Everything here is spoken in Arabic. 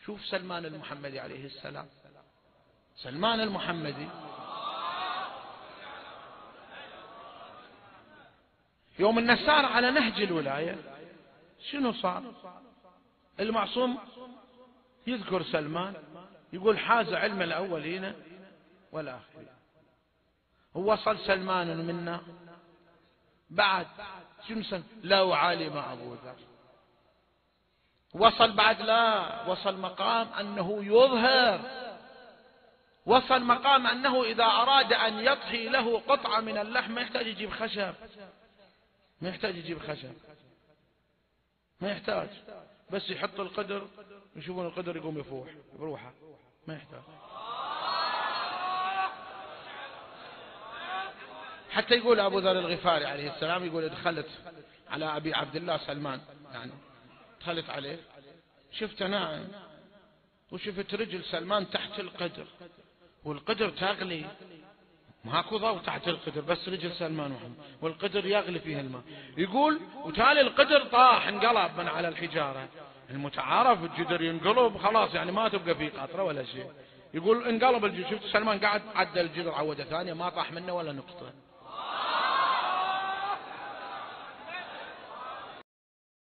شوف سلمان المحمدي عليه السلام، سلمان المحمدي يوم أن سار على نهج الولاية شنو صار؟ المعصوم يذكر سلمان يقول حاز علم الأولين والآخرين. ووصل سلمان منا بعد شمسا لو علم أبو ذر، وصل بعد لا، وصل مقام أنه يظهر، وصل مقام أنه إذا أراد أن يضحي له قطعة من اللحم ما يحتاج يجيب خشب، ما يحتاج يجيب خشب، ما يحتاج، بس يحط القدر يشوفون القدر يقوم يفوح بروحه، ما يحتاج. حتى يقول أبو ذر الغفاري عليه السلام يقول دخلت على أبي عبد الله سلمان، يعني دخلت عليه شفت ناعم وشفت رجل سلمان تحت القدر، والقدر تغلي، ماكو ضوء تحت القدر بس رجل سلمان محمد، والقدر يغلي فيه الماء. يقول وتالي القدر طاح انقلب من على الحجارة، المتعارف الجدر ينقلب خلاص يعني ما تبقى فيه قطرة ولا شيء. يقول انقلب الجدر، شفت سلمان قاعد عدل الجدر عودة ثانية ما طاح منه ولا نقطة.